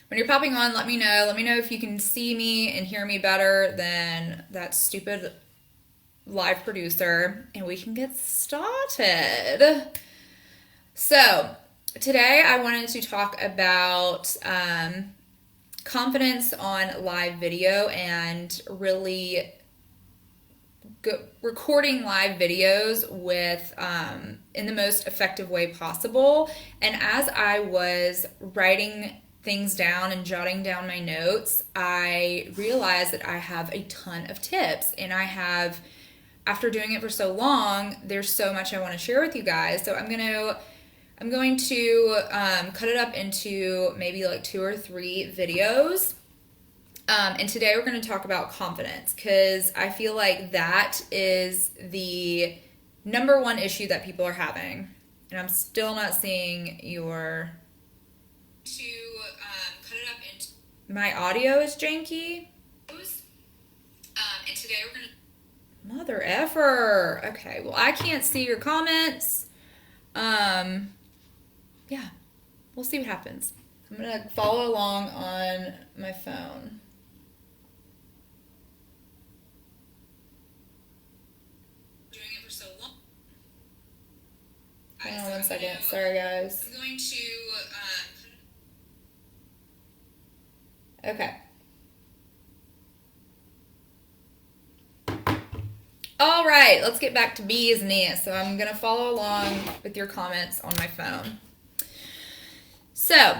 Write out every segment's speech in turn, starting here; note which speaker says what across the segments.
Speaker 1: When you're popping on, let me know. Let me know if you can see me and hear me better than that stupid live producer, and we can get started. So, today I wanted to talk about confidence on live video and really recording live videos with in the most effective way possible. And as I was writing things down and jotting down my notes, I realized that I have a ton of tips, and after doing it for so long, there's so much I want to share with you guys. So I'm going to cut it up into maybe like 2 or 3 videos. And today we're going to talk about confidence, because I feel like that is the number one issue that people are having. And I'm still not seeing your... cut it up into... My audio is janky. And today we're going to... Mother effer. Okay, well, I can't see your comments. Yeah, we'll see what happens. I'm going to follow along on my phone. Doing it for so long. Hold on one second. Sorry, guys. I'm going to... Okay. All right, let's get back to business. So I'm going to follow along with your comments on my phone. So,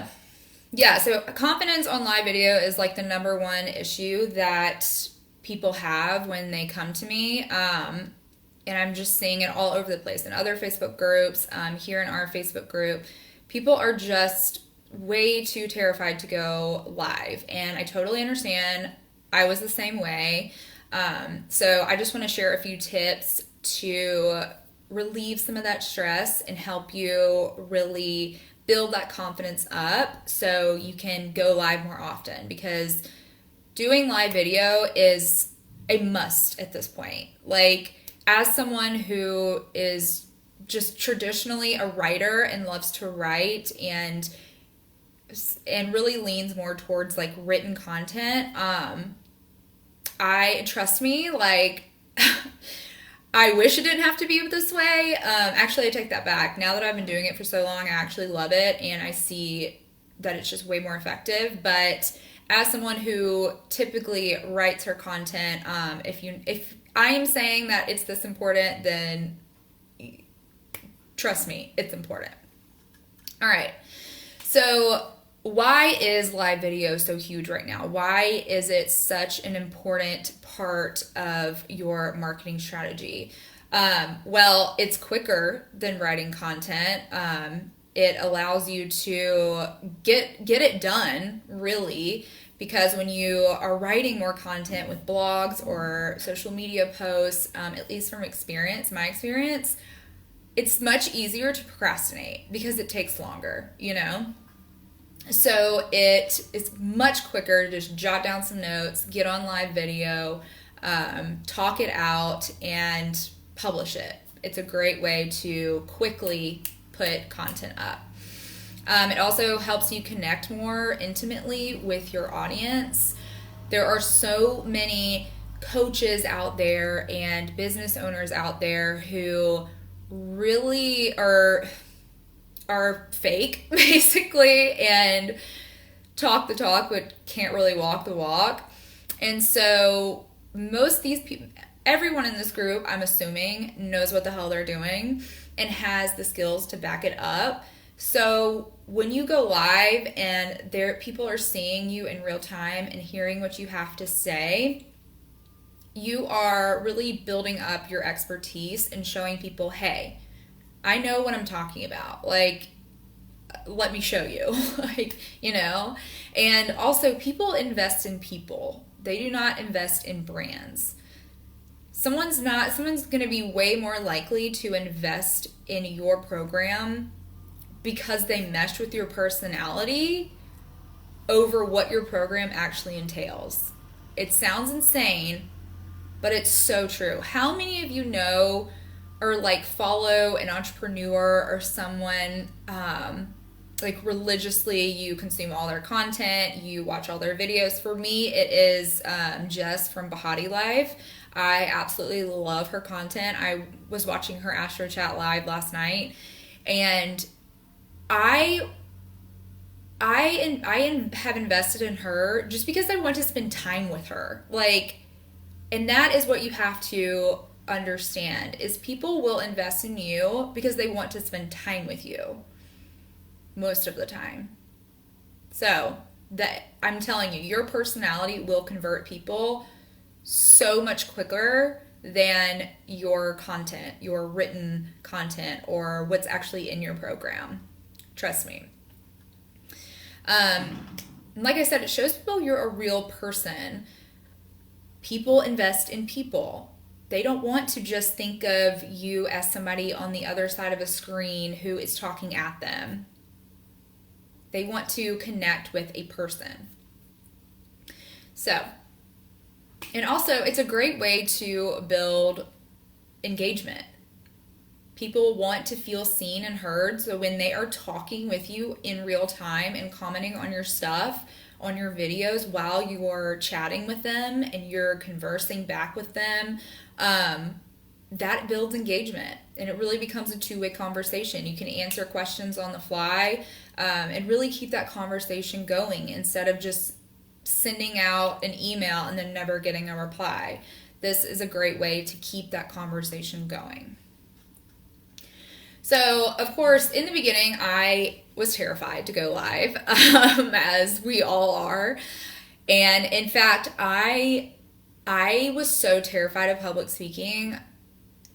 Speaker 1: yeah, so confidence on live video is like the number one issue that people have when they come to me. And I'm just seeing it all over the place in other Facebook groups, here in our Facebook group. People are just way too terrified to go live, and I totally understand. I was the same way. So I just want to share a few tips to relieve some of that stress and help you really build that confidence up so you can go live more often, because doing live video is a must at this point. Like, as someone who is just traditionally a writer and loves to write and really leans more towards like written content, trust me, like, I wish it didn't have to be this way. Actually, I take that back. Now that I've been doing it for so long, I actually love it, and I see that it's just way more effective. But as someone who typically writes her content, if I am saying that it's this important, then trust me, it's important. All right. So why is live video so huge right now? Why is it such an important part of your marketing strategy? Well, it's quicker than writing content. It allows you to get it done, really, because when you are writing more content with blogs or social media posts, at least from my experience, it's much easier to procrastinate because it takes longer, you know? So it is much quicker to just jot down some notes, get on live video, talk it out, and publish it. It's a great way to quickly put content up. It also helps you connect more intimately with your audience. There are so many coaches out there and business owners out there who really are fake, basically, and talk the talk but can't really walk the walk. And so most of these people, everyone in this group, I'm assuming, knows what the hell they're doing and has the skills to back it up. So when you go live and people are seeing you in real time and hearing what you have to say, you are really building up your expertise and showing people, hey, I know what I'm talking about. Like, let me show you. Like, you know? And also, people invest in people. They do not invest in brands. Someone's going to be way more likely to invest in your program because they mesh with your personality over what your program actually entails. It sounds insane, but it's so true. How many of you know or like follow an entrepreneur or someone like religiously you consume all their content, you watch all their videos. For me, it is Jess from Bahati Live. I absolutely love her content. I was watching her Astro Chat live last night, and I have invested in her just because I want to spend time with her. Like, and that is what you have to understand, is people will invest in you because they want to spend time with you most of the time. So that, I'm telling you, your personality will convert people so much quicker than your content, your written content, or what's actually in your program. Trust me. Like I said, it shows people you're a real person. People invest in people. They don't want to just think of you as somebody on the other side of a screen who is talking at them. They want to connect with a person. So, and also it's a great way to build engagement. People want to feel seen and heard, so when they are talking with you in real time and commenting on your stuff, on your videos while you're chatting with them and you're conversing back with them, that builds engagement, and it really becomes a two-way conversation. You can answer questions on the fly and really keep that conversation going instead of just sending out an email and then never getting a reply. This is a great way to keep that conversation going. So, of course, in the beginning, I was terrified to go live, as we all are. And in fact, I was so terrified of public speaking.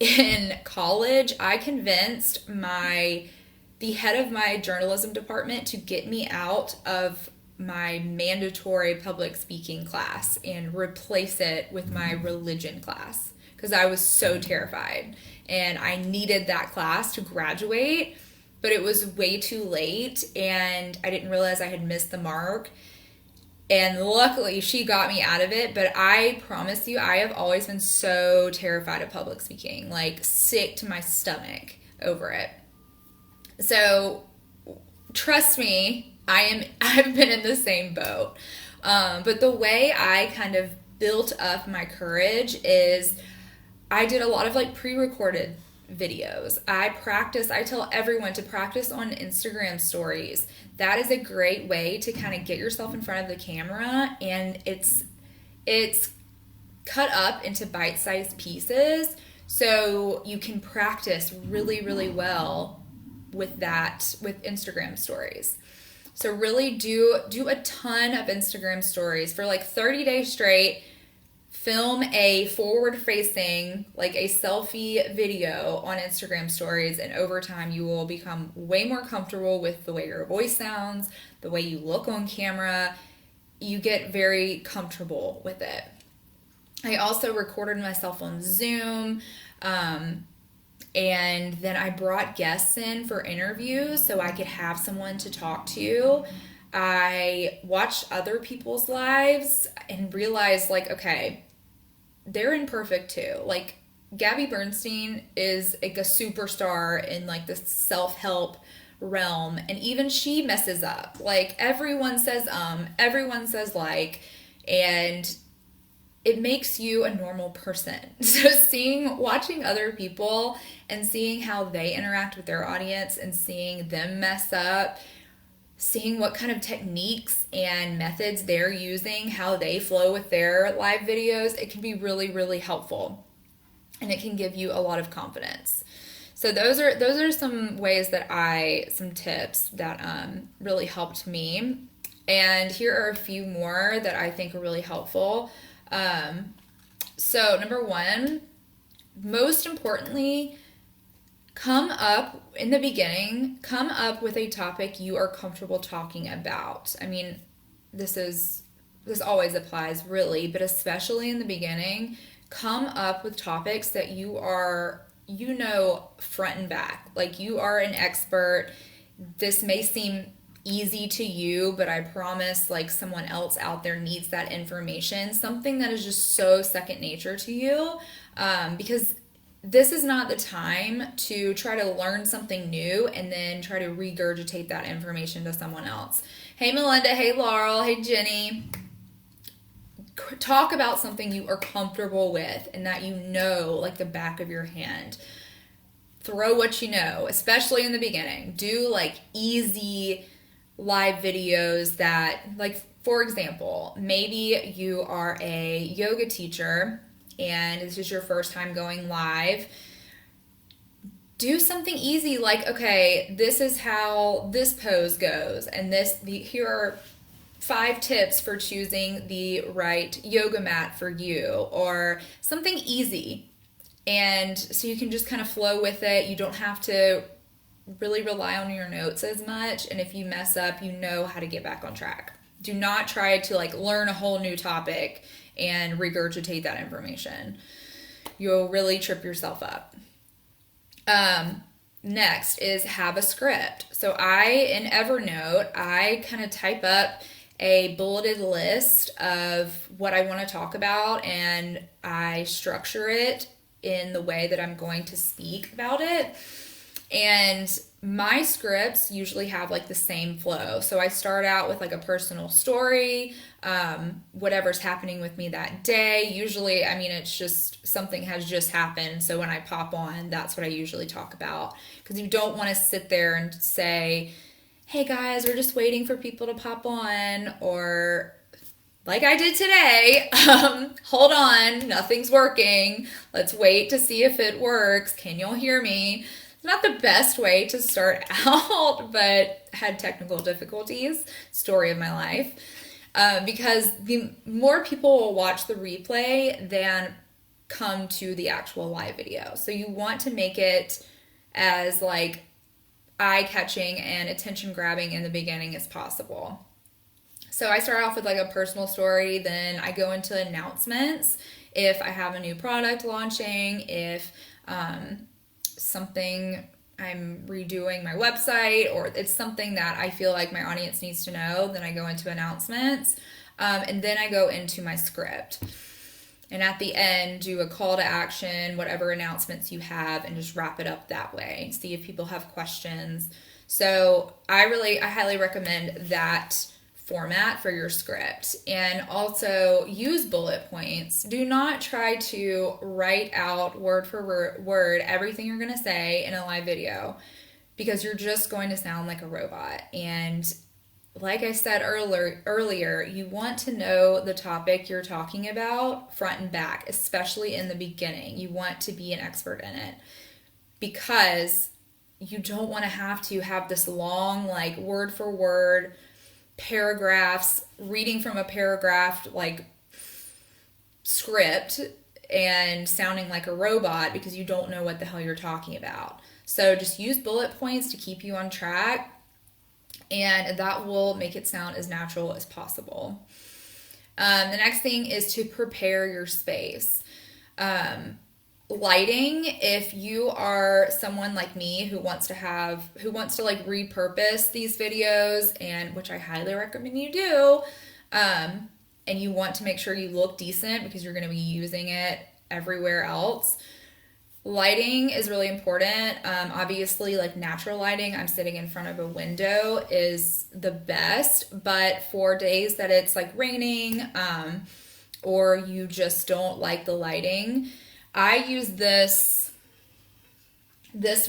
Speaker 1: In college, I convinced the head of my journalism department to get me out of my mandatory public speaking class and replace it with my religion class, because I was so terrified. And I needed that class to graduate, but it was way too late, and I didn't realize I had missed the mark. And luckily, she got me out of it, but I promise you, I have always been so terrified of public speaking, like sick to my stomach over it. So, trust me, I've been in the same boat. But the way I kind of built up my courage is I did a lot of like pre-recorded videos. I tell everyone to practice on Instagram stories. That is a great way to kind of get yourself in front of the camera, and it's cut up into bite-sized pieces so you can practice really, really well with Instagram stories. So really do a ton of Instagram stories for like 30 days straight. Film a forward-facing, like a selfie video on Instagram stories, and over time you will become way more comfortable with the way your voice sounds, the way you look on camera. You get very comfortable with it. I also recorded myself on Zoom, and then I brought guests in for interviews so I could have someone to talk to. I watched other people's lives and realized, like, okay, they're imperfect too. Like, Gabby Bernstein is like a superstar in like the self-help realm, and even she messes up. Like, everyone says everyone says like, and it makes you a normal person. So watching other people and seeing how they interact with their audience and seeing them mess up, seeing what kind of techniques and methods they're using, how they flow with their live videos, it can be really, really helpful. And it can give you a lot of confidence. So those are some ways some tips that really helped me. And here are a few more that I think are really helpful. So number one, most importantly, come up with a topic you are comfortable talking about. I mean, this always applies really, but especially in the beginning, come up with topics that you are, front and back. Like, you are an expert. This may seem easy to you, but I promise, like, someone else out there needs that information. Something that is just so second nature to you, because this is not the time to try to learn something new and then try to regurgitate that information to someone else. Hey, Melinda. Hey, Laurel. Hey, Jenny. Talk about something you are comfortable with and that you know like the back of your hand. Throw what you know, especially in the beginning. Do like easy live videos that, like, for example, maybe you are a yoga teacher and this is your first time going live. Do something easy like, okay, this is how this pose goes, and here are 5 tips for choosing the right yoga mat for you, or something easy. And so you can just kind of flow with it. You don't have to really rely on your notes as much. And if you mess up, you know how to get back on track. Do not try to like learn a whole new topic and regurgitate that information. You'll really trip yourself up. Next is have a script. So in Evernote, I kind of type up a bulleted list of what I want to talk about, and I structure it in the way that I'm going to speak about it. And my scripts usually have like the same flow. So I start out with like a personal story, whatever's happening with me that day. Usually, I mean, it's just something has just happened. So when I pop on, that's what I usually talk about. Because you don't want to sit there and say, hey guys, we're just waiting for people to pop on, or like I did today, hold on, nothing's working. Let's wait to see if it works. Can y'all hear me? It's not the best way to start out, but had technical difficulties. Story of my life. Because the more people will watch the replay than come to the actual live video. So you want to make it as like eye-catching and attention-grabbing in the beginning as possible. So I start off with like a personal story, then I go into announcements. If I have a new product launching, if something I'm redoing my website, or it's something that I feel like my audience needs to know, then I go into announcements, and then I go into my script. And at the end, do a call to action, whatever announcements you have, and just wrap it up that way. See if people have questions. So I highly recommend that format for your script. And also use bullet points. Do not try to write out word for word everything you're going to say in a live video, because you're just going to sound like a robot. And like I said earlier, you want to know the topic you're talking about front and back, especially in the beginning. You want to be an expert in it, because you don't want to have this long, like word for word paragraphs, reading from a paragraph like script and sounding like a robot because you don't know what the hell you're talking about. So just use bullet points to keep you on track, and that will make it sound as natural as possible. The next thing is to prepare your space. Lighting, if you are someone like me who wants to like repurpose these videos, and which I highly recommend you do, and you want to make sure you look decent because you're going to be using it everywhere else, lighting is really important. Obviously, like natural lighting, I'm sitting in front of a window, is the best, but for days that it's like raining, or you just don't like the lighting, I use this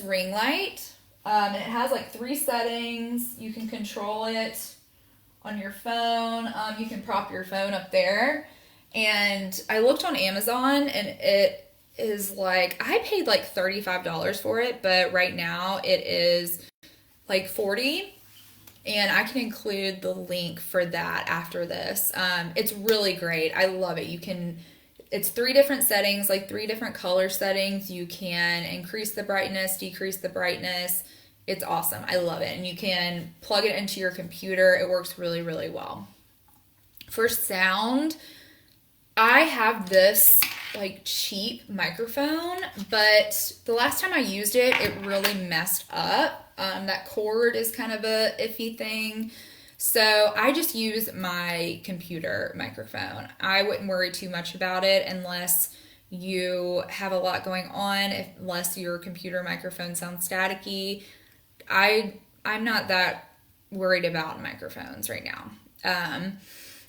Speaker 1: ring light. It has like 3 settings. You can control it on your phone. You can prop your phone up there. And I looked on Amazon, and it is like, I paid like $35 for it, but right now it is like $40. And I can include the link for that after this. It's really great. I love it. It's 3 different settings, like 3 different color settings. You can increase the brightness, decrease the brightness. It's awesome. I love it. And you can plug it into your computer. It works really, really well. For sound, I have this like cheap microphone, but the last time I used it, it really messed up. That cord is kind of a iffy thing. So I just use my computer microphone. I wouldn't worry too much about it unless you have a lot going on, unless your computer microphone sounds staticky. I'm not that worried about microphones right now.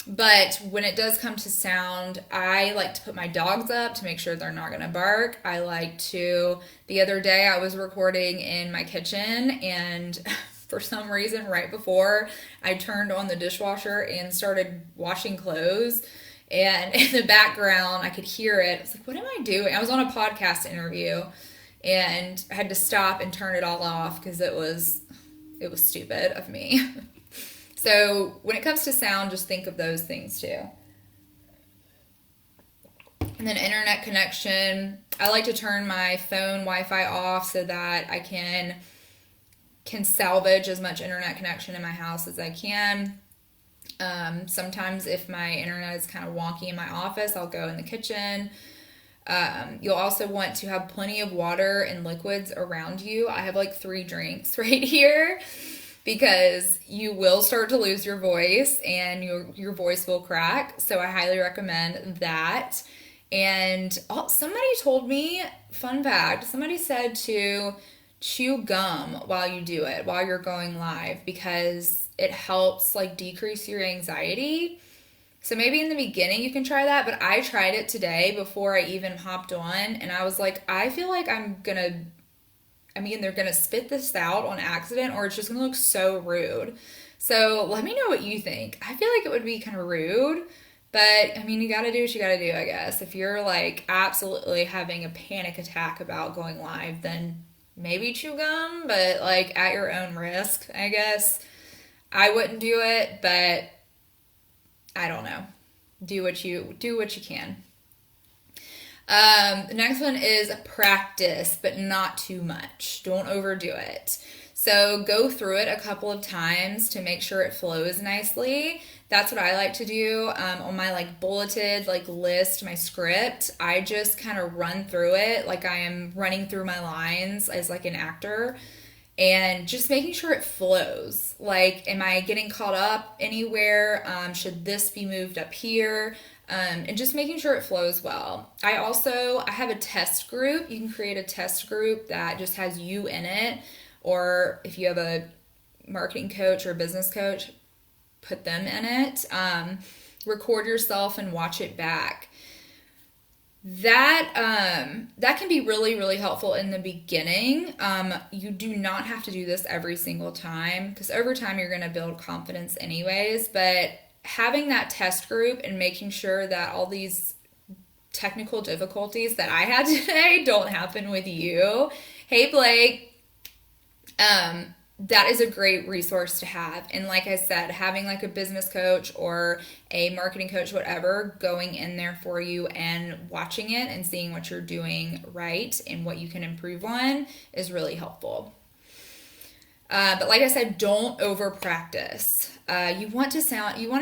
Speaker 1: But when it does come to sound, I like to put my dogs up to make sure they're not going to bark. The other day I was recording in my kitchen, and for some reason, right before I turned on the dishwasher and started washing clothes, and in the background I could hear it. I was like, what am I doing? I was on a podcast interview and I had to stop and turn it all off because it was stupid of me. So when it comes to sound, just think of those things too. And then internet connection. I like to turn my phone Wi-Fi off so that I can salvage as much internet connection in my house as I can. Sometimes if my internet is kind of wonky in my office, I'll go in the kitchen. You'll also want to have plenty of water and liquids around you. I have like 3 drinks right here, because you will start to lose your voice and your voice will crack. So I highly recommend that. And somebody told me, fun fact, somebody said to chew gum while you do it, while you're going live, because it helps like decrease your anxiety. So maybe in the beginning you can try that, but I tried it today before I even hopped on, and I was like, I feel like they're going to spit this out on accident, or it's just going to look so rude. So let me know what you think. I feel like it would be kind of rude, but you got to do what you got to do, I guess. If you're like absolutely having a panic attack about going live, then maybe chew gum, but like at your own risk, I guess. I wouldn't do it, but I don't know. Do what you can. The next one is practice, but not too much. Don't overdo it. So go through it a couple of times to make sure it flows nicely. That's what I like to do. On my like bulleted like list, my script, I just kind of run through it like I am running through my lines as like an actor, and just making sure it flows. Like, am I getting caught up anywhere? Should this be moved up here? And just making sure it flows well. I have a test group. You can create a test group that just has you in it. Or if you have a marketing coach or a business coach, put them in it. Record yourself and watch it back. That can be really, really helpful in the beginning. You do not have to do this every single time, because over time you're going to build confidence anyways. But having that test group and making sure that all these technical difficulties that I had today don't happen with you. Hey, Blake. That is a great resource to have. And like I said, having like a business coach or a marketing coach, whatever, going in there for you and watching it and seeing what you're doing right and what you can improve on is really helpful. But like I said, don't over practice. You want it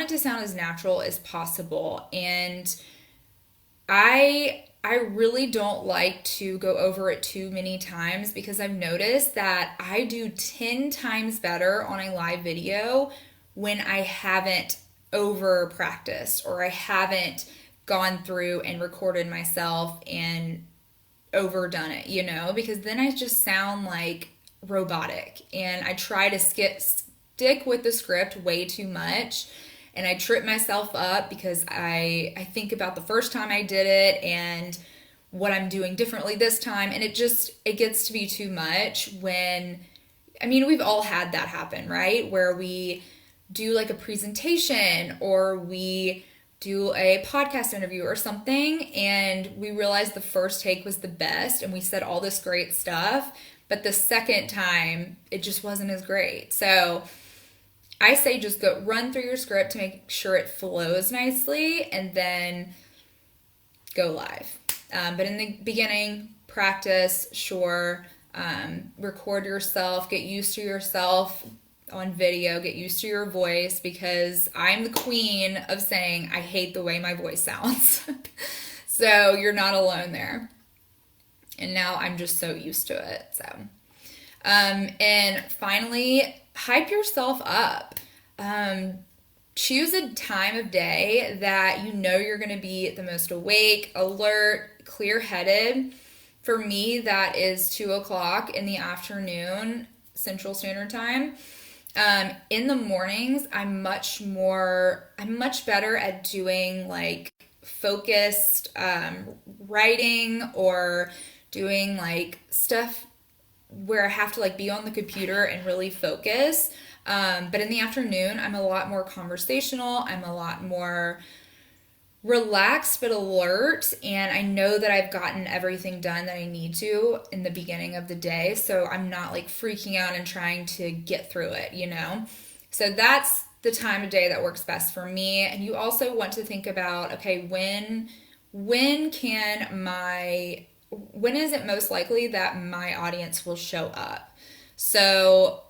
Speaker 1: to sound as natural as possible. And I really don't like to go over it too many times, because I've noticed that I do 10 times better on a live video when I haven't over practiced, or I haven't gone through and recorded myself and overdone it, because then I just sound like robotic, and I try to stick with the script way too much. And I trip myself up because I think about the first time I did it and what I'm doing differently this time. And it gets to be too much we've all had that happen, right? Where we do like a presentation or we do a podcast interview or something, and we realize the first take was the best and we said all this great stuff, but the second time it just wasn't as great. So I say just run through your script to make sure it flows nicely, and then go live. But in the beginning, practice, sure. Record yourself, get used to yourself on video, get used to your voice, because I'm the queen of saying I hate the way my voice sounds. So you're not alone there. And now I'm just so used to it. So, and finally, hype yourself up. choose a time of day that you know you're going to be the most awake, alert, clear-headed. For me, that is 2:00 in the afternoon, Central Standard Time. In the mornings, I'm much better at doing like focused writing, or doing like stuff where I have to like be on the computer and really focus. But in the afternoon, I'm a lot more conversational. I'm a lot more relaxed but alert, and I know that I've gotten everything done that I need to in the beginning of the day, so I'm not like freaking out and trying to get through it, you know? So that's the time of day that works best for me. And you also want to think about, okay, when is it most likely that my audience will show up? So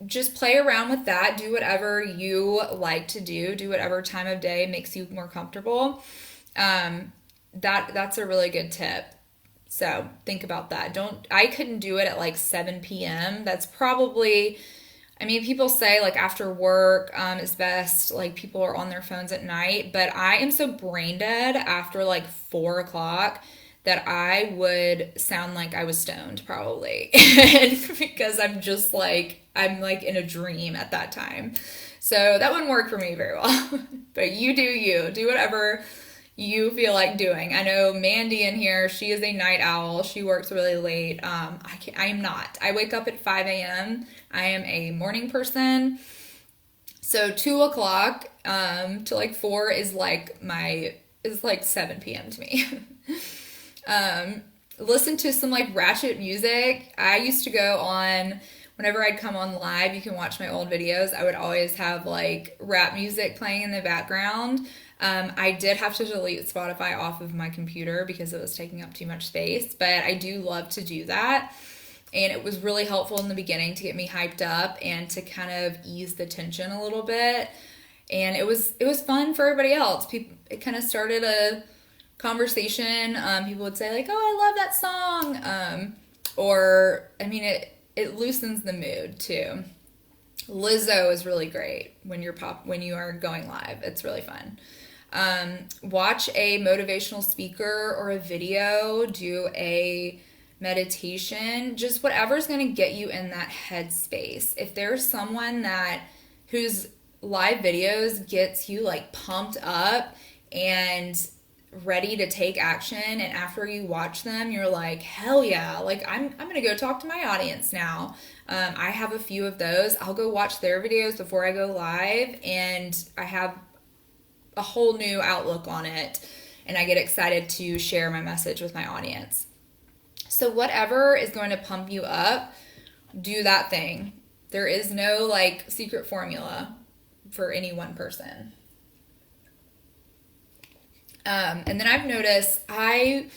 Speaker 1: just play around with that. Do whatever you like to do. Do whatever time of day makes you more comfortable. That's a really good tip. So think about that. I couldn't do it at like 7 p.m. That's probably, I mean, people say like after work is best. Like people are on their phones at night, but I am so brain dead after like 4:00 that I would sound like I was stoned probably. Because I'm like in a dream at that time. So that wouldn't work for me very well. But you do whatever you feel like doing. I know Mandy in here, she is a night owl. She works really late. I am not. I wake up at 5 a.m. I am a morning person. So 2:00 to like 4 is like 7 p.m. to me. Listen to some like ratchet music. I used to go on, whenever I'd come on live, you can watch my old videos, I would always have like rap music playing in the background. I did have to delete Spotify off of my computer because it was taking up too much space, but I do love to do that. And it was really helpful in the beginning to get me hyped up and to kind of ease the tension a little bit. And it was fun for everybody else. It kind of started a conversation. People would say like, "Oh, I love that song," or I mean, it loosens the mood too. Lizzo is really great when you are going live. It's really fun. Watch a motivational speaker or a video. Do a meditation. Just whatever's going to get you in that headspace. If there's someone whose live videos gets you like pumped up and ready to take action, and after you watch them you're like, hell yeah, like I'm gonna go talk to my audience now. I have a few of those. I'll go watch their videos before I go live, and I have a whole new outlook on it, and I get excited to share my message with my audience. So whatever is going to pump you up, do that thing. There is no like secret formula for any one person. And then I've noticed I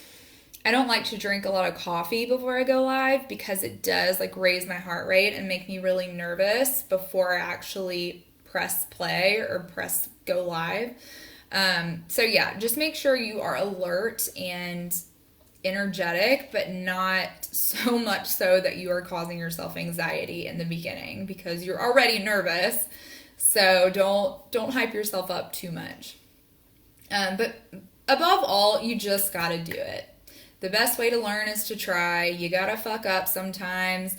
Speaker 1: don't like to drink a lot of coffee before I go live, because it does like raise my heart rate and make me really nervous before I actually press play or press go live. So yeah, just make sure you are alert and energetic, but not so much so that you are causing yourself anxiety in the beginning, because you're already nervous. So don't hype yourself up too much. But above all, you just gotta do it. The best way to learn is to try. You gotta fuck up sometimes.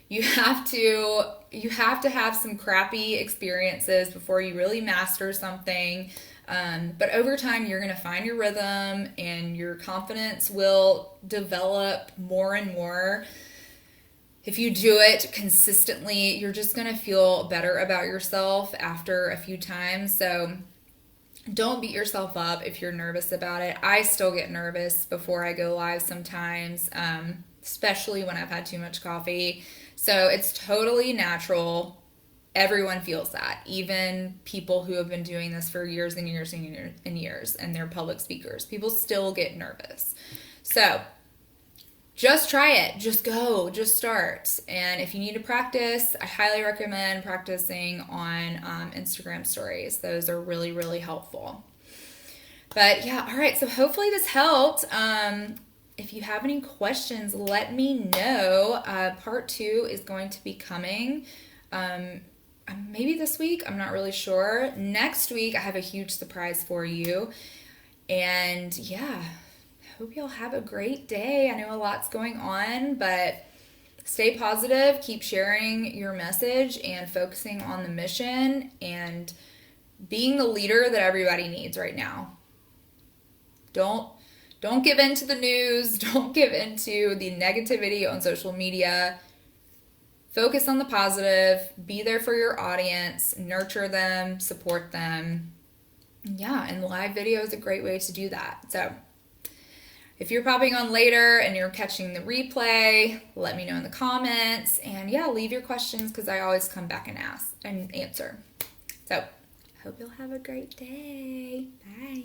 Speaker 1: You have to have some crappy experiences before you really master something. But over time, you're gonna find your rhythm, and your confidence will develop more and more. If you do it consistently, you're just gonna feel better about yourself after a few times. So don't beat yourself up if you're nervous about it. I still get nervous before I go live sometimes, especially when I've had too much coffee. So it's totally natural. Everyone feels that. Even people who have been doing this for years and years and years and years, and they're public speakers. People still get nervous. So just try it. Just go. Just start. And if you need to practice, I highly recommend practicing on Instagram stories. Those are really, really helpful. But yeah, all right. So hopefully this helped. If you have any questions, let me know. Part 2 is going to be coming. maybe this week. I'm not really sure. Next week, I have a huge surprise for you. And yeah, hope y'all have a great day. I know a lot's going on, but stay positive, keep sharing your message and focusing on the mission and being the leader that everybody needs right now. Don't give in to the news. Don't give in to the negativity on social media. Focus on the positive. Be there for your audience. Nurture them. Support them. Yeah, and live video is a great way to do that. So if you're popping on later and you're catching the replay, let me know in the comments. And yeah, leave your questions because I always come back and ask and answer. So hope you'll have a great day. Bye.